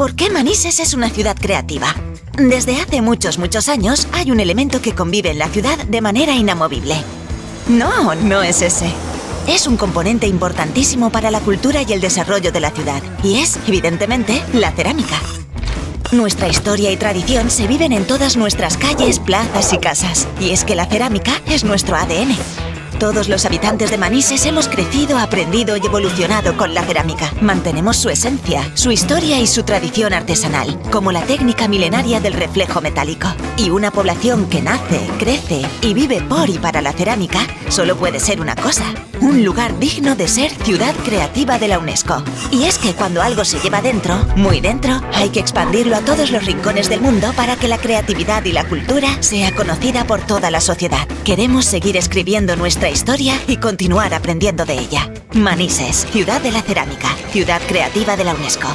¿Por qué Manises es una ciudad creativa? Desde hace muchos años hay un elemento que convive en la ciudad de manera inamovible. No es ese. Es un componente importantísimo para la cultura y el desarrollo de la ciudad, y es, evidentemente, la cerámica. Nuestra historia y tradición se viven en todas nuestras calles, plazas y casas, y es que la cerámica es nuestro ADN. Todos los habitantes de Manises hemos crecido, aprendido y evolucionado con la cerámica. Mantenemos su esencia, su historia y su tradición artesanal, como la técnica milenaria del reflejo metálico. Y una población que nace, crece y vive por y para la cerámica solo puede ser una cosa: un lugar digno de ser ciudad creativa de la UNESCO. Y es que cuando algo se lleva dentro, muy dentro, hay que expandirlo a todos los rincones del mundo para que la creatividad y la cultura sea conocida por toda la sociedad. Queremos seguir escribiendo nuestra historia y continuar aprendiendo de ella. Manises, ciudad de la cerámica, ciudad creativa de la UNESCO.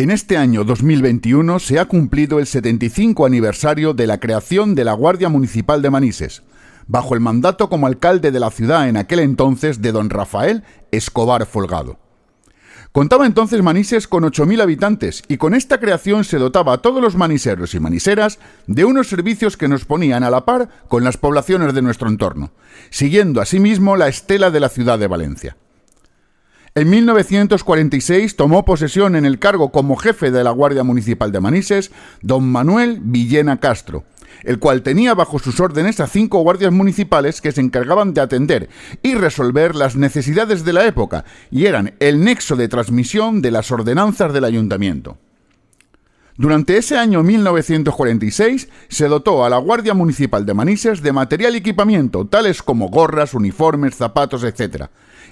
En este año 2021 se ha cumplido el 75 aniversario de la creación de la Guardia Municipal de Manises, bajo el mandato como alcalde de la ciudad en aquel entonces de don Rafael Escobar Folgado. Contaba entonces Manises con 8.000 habitantes y con esta creación se dotaba a todos los maniseros y maniseras de unos servicios que nos ponían a la par con las poblaciones de nuestro entorno, siguiendo asimismo la estela de la ciudad de Valencia. En 1946 tomó posesión en el cargo como jefe de la Guardia Municipal de Manises don Manuel Villena Castro, el cual tenía bajo sus órdenes a 5 guardias municipales que se encargaban de atender y resolver las necesidades de la época y eran el nexo de transmisión de las ordenanzas del ayuntamiento. Durante ese año 1946 se dotó a la Guardia Municipal de Manises de material y equipamiento, tales como gorras, uniformes, zapatos, etc.,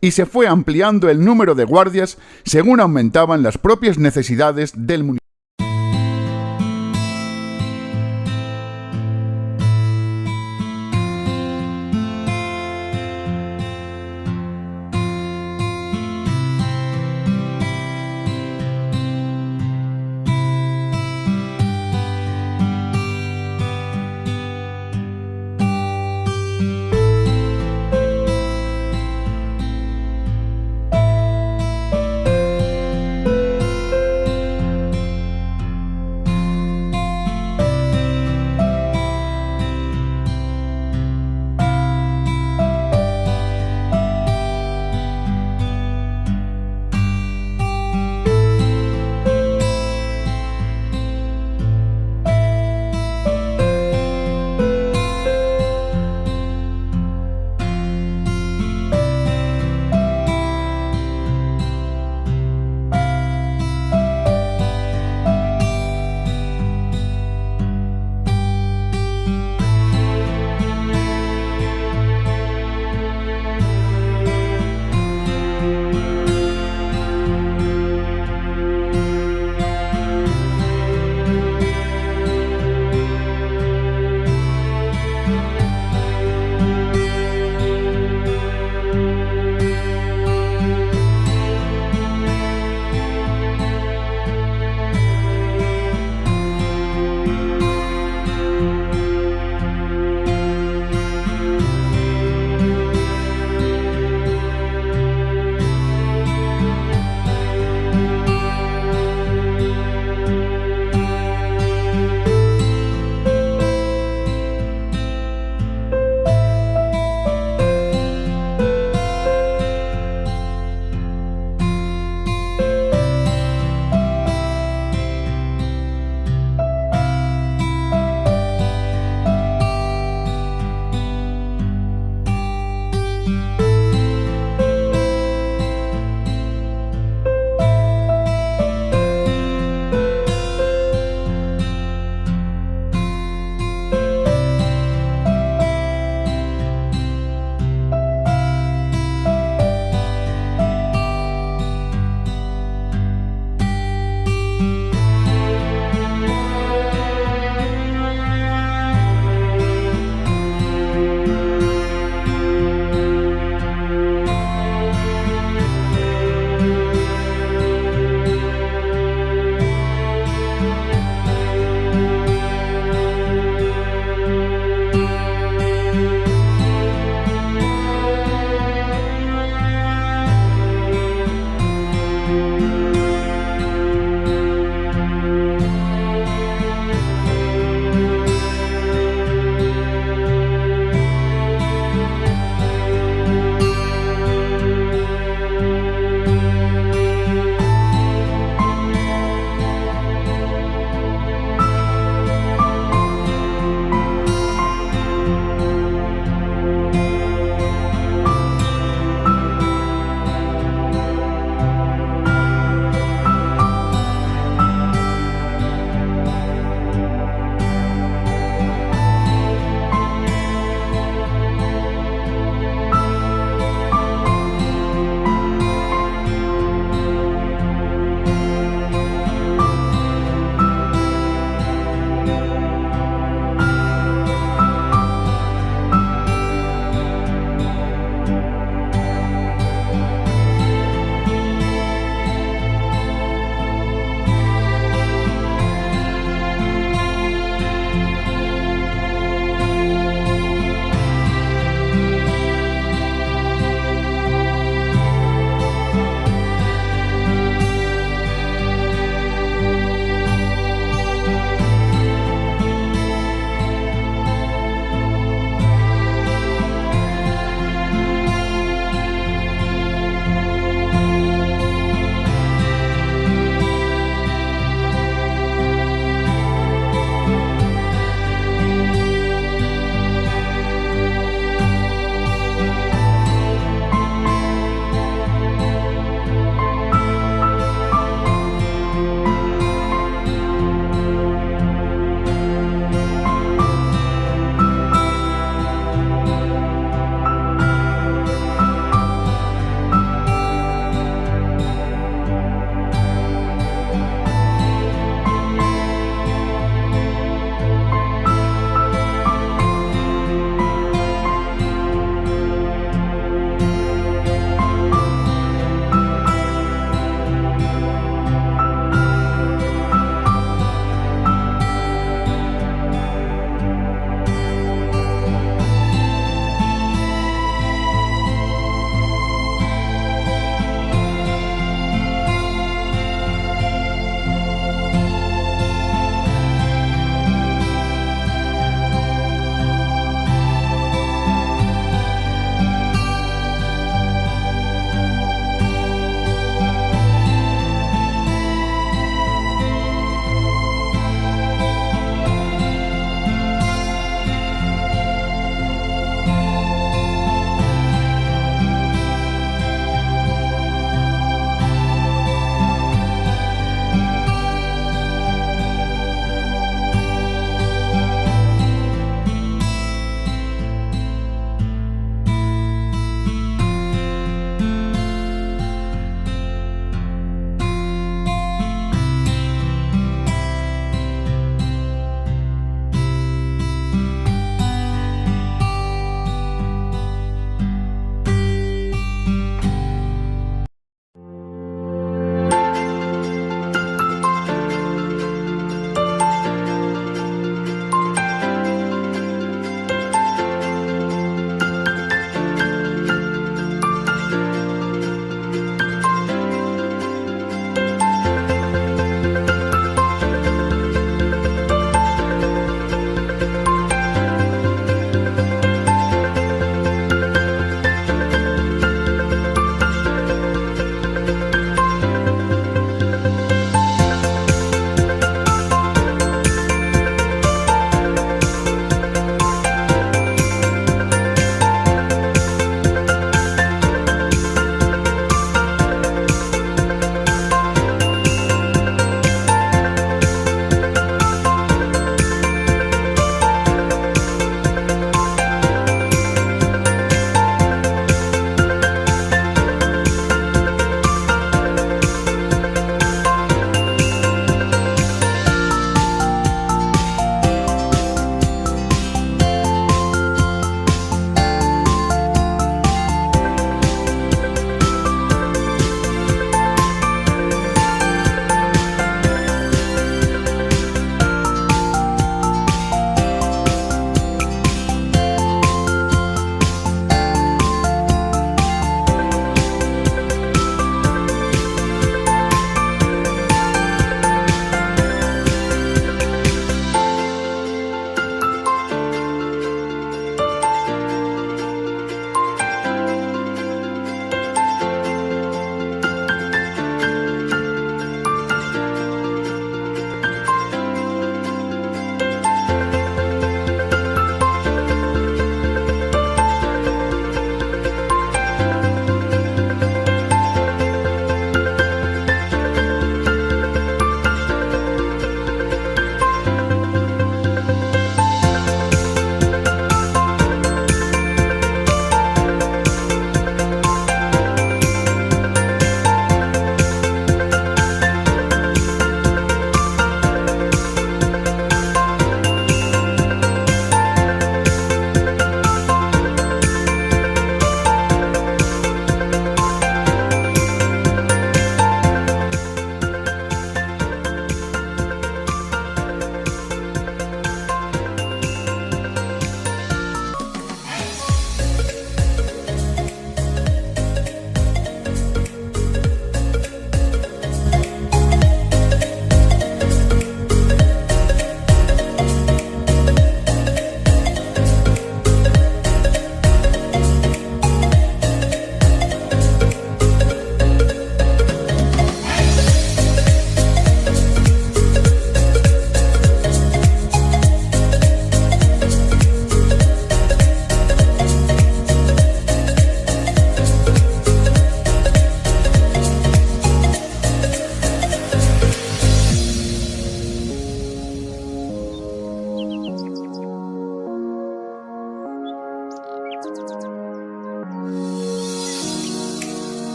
y se fue ampliando el número de guardias según aumentaban las propias necesidades del municipio.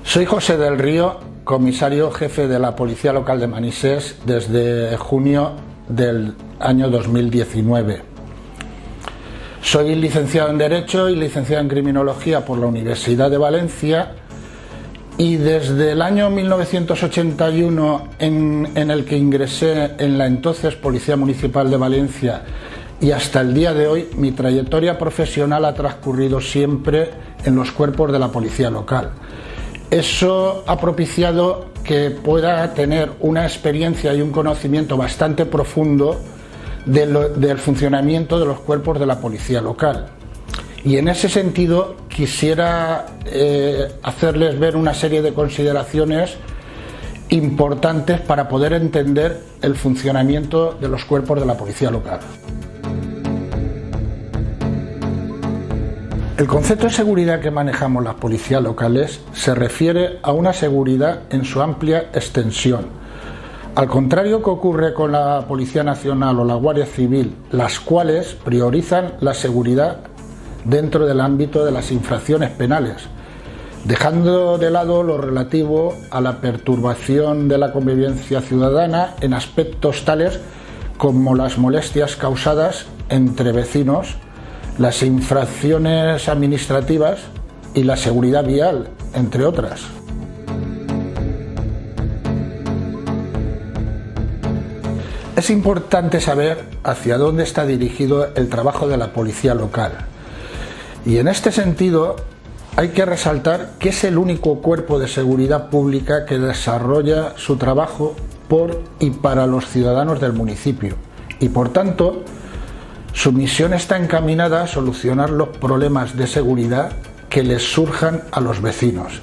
Soy José del Río, comisario jefe de la Policía Local de Manises desde junio del año 2019. Soy licenciado en Derecho y licenciado en Criminología por la Universidad de Valencia, y desde el año 1981 en el que ingresé en la entonces Policía Municipal de Valencia y hasta el día de hoy, mi trayectoria profesional ha transcurrido siempre en los cuerpos de la Policía Local. Eso ha propiciado que pueda tener una experiencia y un conocimiento bastante profundo del funcionamiento de los cuerpos de la Policía Local. Y en ese sentido quisiera hacerles ver una serie de consideraciones importantes para poder entender el funcionamiento de los cuerpos de la Policía Local. El concepto de seguridad que manejamos las policías locales se refiere a una seguridad en su amplia extensión. Al contrario que ocurre con la Policía Nacional o la Guardia Civil, las cuales priorizan la seguridad dentro del ámbito de las infracciones penales, dejando de lado lo relativo a la perturbación de la convivencia ciudadana en aspectos tales como las molestias causadas entre vecinos, las infracciones administrativas y la seguridad vial, entre otras. Es importante saber hacia dónde está dirigido el trabajo de la policía local. Y en este sentido hay que resaltar que es el único cuerpo de seguridad pública que desarrolla su trabajo por y para los ciudadanos del municipio, y por tanto su misión está encaminada a solucionar los problemas de seguridad que les surjan a los vecinos.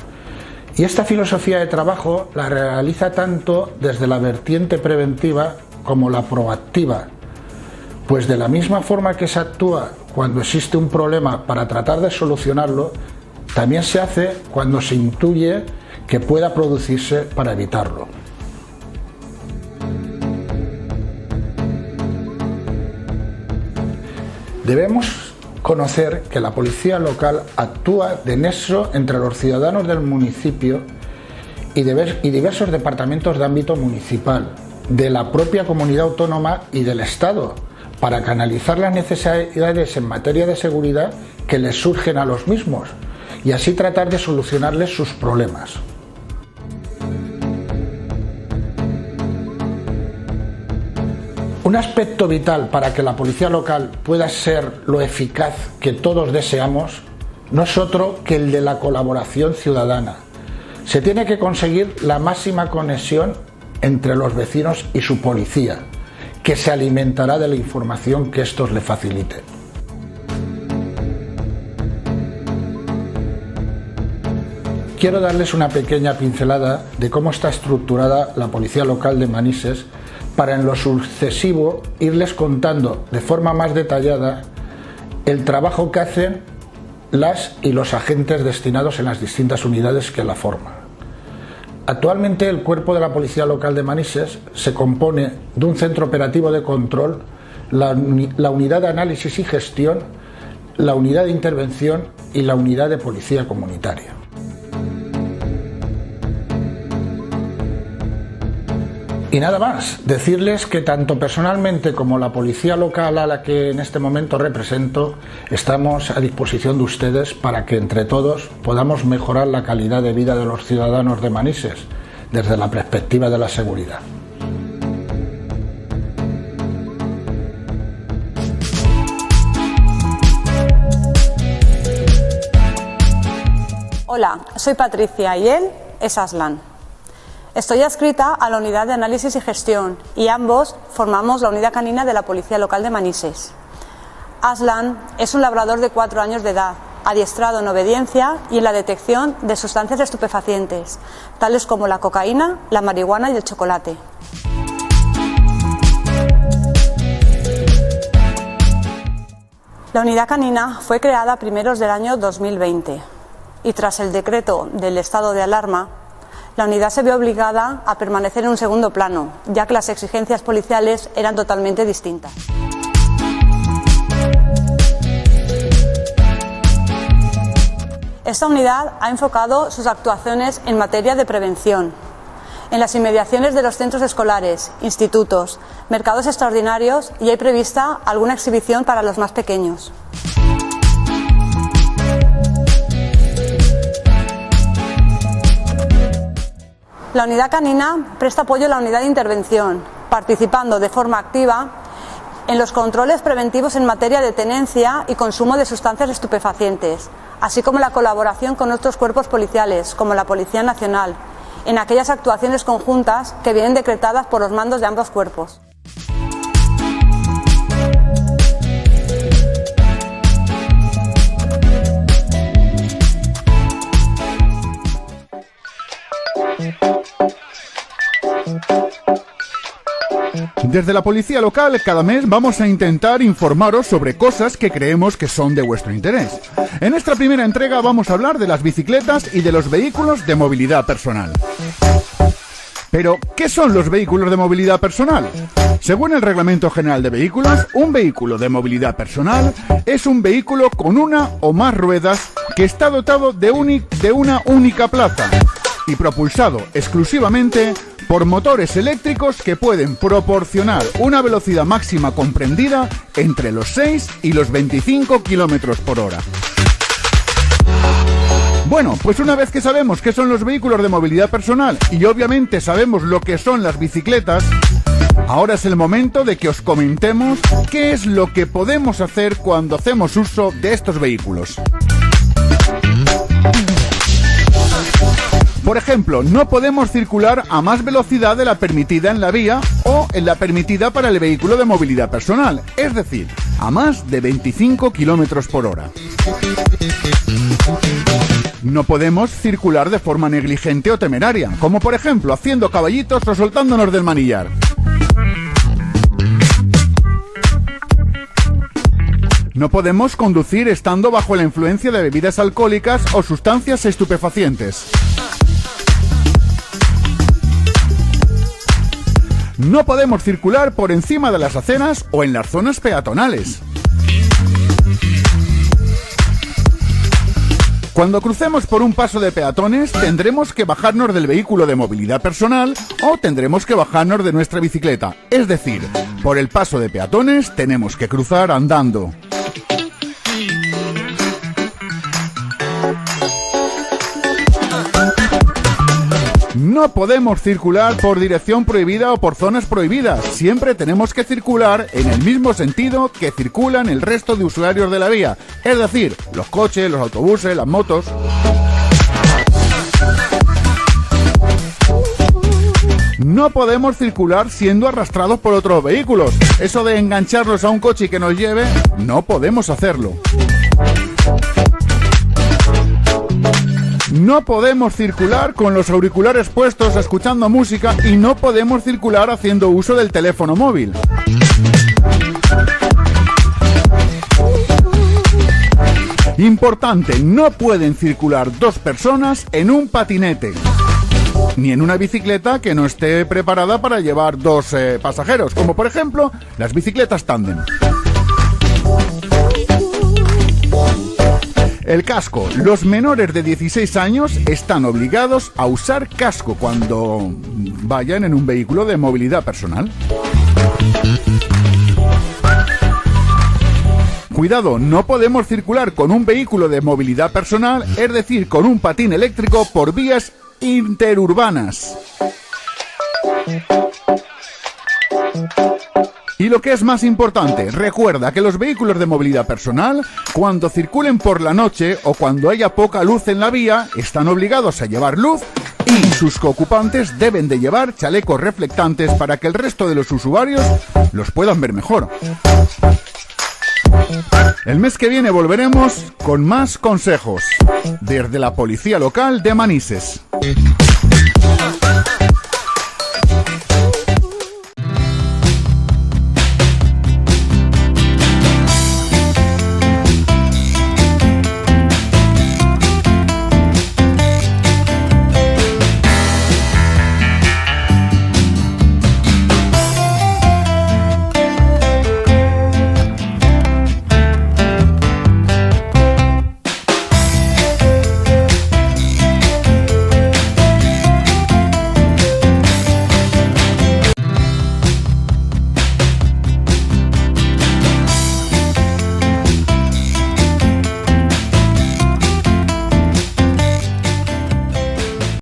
Y esta filosofía de trabajo la realiza tanto desde la vertiente preventiva como la proactiva, pues de la misma forma que se actúa cuando existe un problema para tratar de solucionarlo, también se hace cuando se intuye que pueda producirse para evitarlo. Debemos conocer que la policía local actúa de nexo entre los ciudadanos del municipio y diversos departamentos de ámbito municipal, de la propia comunidad autónoma y del Estado, para canalizar las necesidades en materia de seguridad que les surgen a los mismos y así tratar de solucionarles sus problemas. Un aspecto vital para que la policía local pueda ser lo eficaz que todos deseamos no es otro que el de la colaboración ciudadana. Se tiene que conseguir la máxima conexión entre los vecinos y su policía, que se alimentará de la información que estos le faciliten. Quiero darles una pequeña pincelada de cómo está estructurada la Policía Local de Manises para en lo sucesivo irles contando de forma más detallada el trabajo que hacen las y los agentes destinados en las distintas unidades que la forman. Actualmente el cuerpo de la Policía Local de Manises se compone de un centro operativo de control, la unidad de análisis y gestión, la unidad de intervención y la unidad de policía comunitaria. Y nada más, decirles que tanto personalmente como la policía local a la que en este momento represento, estamos a disposición de ustedes para que entre todos podamos mejorar la calidad de vida de los ciudadanos de Manises desde la perspectiva de la seguridad. Hola, soy Patricia y él es Aslan. Estoy adscrita a la unidad de análisis y gestión y ambos formamos la unidad canina de la Policía Local de Manises. Aslan es un labrador de 4 años de edad, adiestrado en obediencia y en la detección de sustancias estupefacientes, tales como la cocaína, la marihuana y el chocolate. La unidad canina fue creada a primeros del año 2020 y tras el decreto del estado de alarma, la unidad se vio obligada a permanecer en un segundo plano, ya que las exigencias policiales eran totalmente distintas. Esta unidad ha enfocado sus actuaciones en materia de prevención, en las inmediaciones de los centros escolares, institutos, mercados extraordinarios y hay prevista alguna exhibición para los más pequeños. La unidad canina presta apoyo a la unidad de intervención, participando de forma activa en los controles preventivos en materia de tenencia y consumo de sustancias estupefacientes, así como la colaboración con otros cuerpos policiales, como la Policía Nacional, en aquellas actuaciones conjuntas que vienen decretadas por los mandos de ambos cuerpos. Desde la policía local, cada mes vamos a intentar informaros sobre cosas que creemos que son de vuestro interés. En esta primera entrega vamos a hablar de las bicicletas y de los vehículos de movilidad personal. Pero, ¿qué son los vehículos de movilidad personal? Según el Reglamento General de Vehículos, un vehículo de movilidad personal es un vehículo con una o más ruedas que está dotado de una única plaza y propulsado exclusivamente por motores eléctricos que pueden proporcionar una velocidad máxima comprendida entre los 6 y los 25 km por hora. Bueno, pues una vez que sabemos qué son los vehículos de movilidad personal y obviamente sabemos lo que son las bicicletas, ahora es el momento de que os comentemos qué es lo que podemos hacer cuando hacemos uso de estos vehículos. Por ejemplo, no podemos circular a más velocidad de la permitida en la vía o en la permitida para el vehículo de movilidad personal, es decir, a más de 25 km por hora. No podemos circular de forma negligente o temeraria, como por ejemplo haciendo caballitos o soltándonos del manillar. No podemos conducir estando bajo la influencia de bebidas alcohólicas o sustancias estupefacientes. No podemos circular por encima de las aceras o en las zonas peatonales. Cuando crucemos por un paso de peatones, tendremos que bajarnos del vehículo de movilidad personal o tendremos que bajarnos de nuestra bicicleta. Es decir, por el paso de peatones tenemos que cruzar andando. No podemos circular por dirección prohibida o por zonas prohibidas. Siempre tenemos que circular en el mismo sentido que circulan el resto de usuarios de la vía. Es decir, los coches, los autobuses, las motos. No podemos circular siendo arrastrados por otros vehículos. Eso de engancharnos a un coche y que nos lleve, no podemos hacerlo. No podemos circular con los auriculares puestos escuchando música y no podemos circular haciendo uso del teléfono móvil. Importante, no pueden circular dos personas en un patinete, ni en una bicicleta que no esté preparada para llevar dos pasajeros, como por ejemplo las bicicletas tándem. El casco. Los menores de 16 años están obligados a usar casco cuando vayan en un vehículo de movilidad personal. Cuidado, no podemos circular con un vehículo de movilidad personal, es decir, con un patín eléctrico por vías interurbanas. Y lo que es más importante, recuerda que los vehículos de movilidad personal, cuando circulen por la noche o cuando haya poca luz en la vía, están obligados a llevar luz y sus ocupantes deben de llevar chalecos reflectantes para que el resto de los usuarios los puedan ver mejor. El mes que viene volveremos con más consejos desde la Policía Local de Manises.